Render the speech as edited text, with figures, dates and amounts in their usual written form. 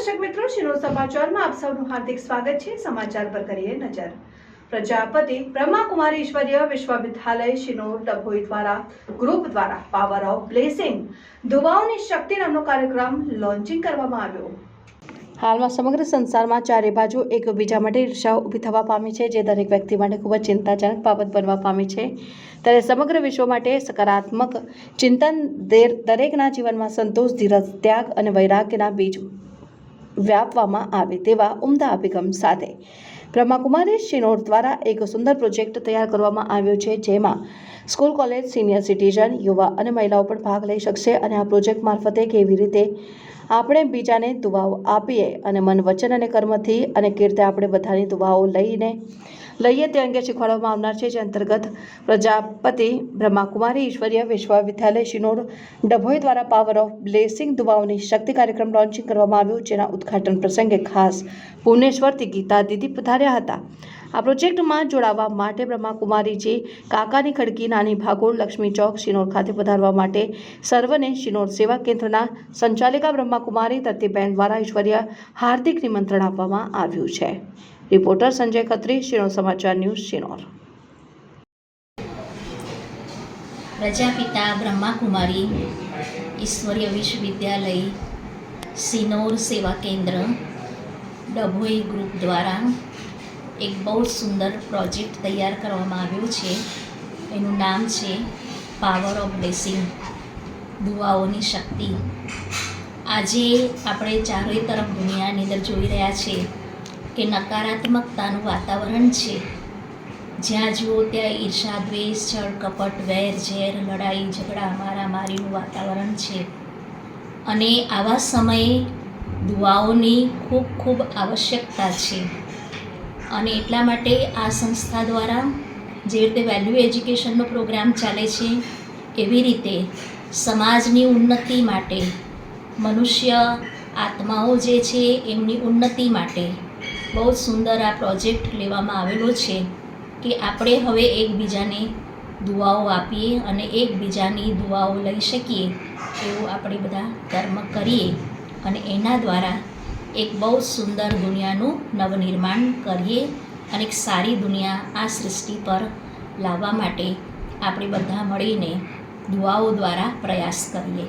દર્શક મિત્રો, શિનોર સમાચારમાં આપ સૌનું હાર્દિક સ્વાગત છે। સમાચાર પર કરીએ નજર। પ્રજાપતિ બ્રહ્માકુમારી ઈશ્વરીય વિશ્વવિદ્યાલય શિનોર ડભોઈ દ્વારા ગ્રુપ દ્વારા પાવર ઓફ બ્લેસિંગ દુઆઓની શક્તિ નામનો કાર્યક્રમ લોન્ચિંગ કરવામાં આવ્યો। હાલમાં સમગ્ર સંસારમાં ચારે બાજુ એકબીજા માટે ઈર્ષાઓ ઊભી થવા પામી છે, જે દરેક વ્યક્તિ માટે ખૂબ જ ચિંતાજનક બાબત બનવા પામી છે। ત્યારે સમગ્ર વિશ્વ માટે સકારાત્મક ચિંતન દરેકના જીવનમાં સંતોષ, ધીરજ, ત્યાગ અને વૈરાગ્યના બીજ વ્યાપવામાં આવે તેવા ઉમદા અભિગમ સાથે બ્રહ્માકુમારી શિનોર દ્વારા એક સુંદર પ્રોજેક્ટ તૈયાર કરવામાં આવ્યો છે, જેમાં સ્કૂલ, કોલેજ, સિનિયર સિટીઝન, યુવા અને મહિલાઓ પણ ભાગ લઈ શકશે। અને આ પ્રોજેક્ટ મારફતે કેવી રીતે આપણે બીજાને દુઆઓ આપીએ અને મન, વચન અને કર્મથી અને કીર્તે આપણે બધાની દુઆઓ લઈએ તે અંગે શીખવાડવામાં આવનાર છે। જે અંતર્ગત પ્રજાપતિ બ્રહ્માકુમારી ઈશ્વરીય વિશ્વવિદ્યાલય શિનોર ડભોઈ દ્વારા પાવર ઓફ બ્લેસિંગ દુઆઓની શક્તિ કાર્યક્રમ લોન્ચિંગ કરવામાં આવ્યું, જેના ઉદ્ઘાટન પ્રસંગે ખાસ ભુવનેશ્વરથી ગીતા દીદી પધાર્યા હતા। આ પ્રોજેક્ટમાં જોડાવા માટે બ્રહ્માકુમારીજી કાકાની ખડકી, નાની ભાગોળ, લક્ષ્મી ચોક, શિનોર ખાતે પધારવા માટે સર્વને શિનોર સેવા કેન્દ્રના સંચાલિકા બ્રહ્માકુમારી તરતીબેન દ્વારા ઈશ્વરીય હાર્દિક નિમંત્રણ આપવામાં આવ્યું છે। રિપોર્ટર સંજય ખત્રી, શિનોર સમાચાર ન્યૂઝ, શિનોર। પ્રજાપિતા બ્રહ્માકુમારી ઈશ્વરીય વિશ્વવિદ્યાલય શિનોર સેવા કેન્દ્ર ડભોઈ ગ્રુપ દ્વારા એક બહુ સુંદર પ્રોજેક્ટ તૈયાર કરવામાં આવ્યો છે। એનું નામ છે પાવર ઓફ બ્લેસિંગ દુઆઓની શક્તિ। આજે આપણે ચારે તરફ દુનિયાની અંદર જોઈ રહ્યા છે કે નકારાત્મકતાનું વાતાવરણ છે। જ્યાં જુઓ ત્યાં ઈર્ષા, દ્વેષ, છળ, કપટ, વેર, ઝેર, લડાઈ, ઝઘડા, મારામારીનું વાતાવરણ છે। અને આવા સમયે દુઆઓની ખૂબ ખૂબ આવશ્યકતા છે। અને એટલા માટે આ સંસ્થા દ્વારા જે રીતે વેલ્યુ એજ્યુકેશનનો પ્રોગ્રામ ચાલે છે, એવી રીતે સમાજની ઉન્નતિ માટે, મનુષ્ય આત્માઓ જે છે એમની ઉન્નતિ માટે બહુ સુંદર આ પ્રોજેક્ટ લેવામાં આવેલો છે કે આપણે હવે એકબીજાને દુઆઓ આપીએ અને એકબીજાની દુઆઓ લઈ શકીએ એવું આપણે બધા કર્મ કરીએ અને એના દ્વારા એક બહુ સુંદર દુનિયાનું નવનિર્માણ કરીએ અને એક સારી દુનિયા આ સૃષ્ટિ પર લાવવા માટે આપણે બધા મળીને દુઆઓ દ્વારા પ્રયાસ કરીએ।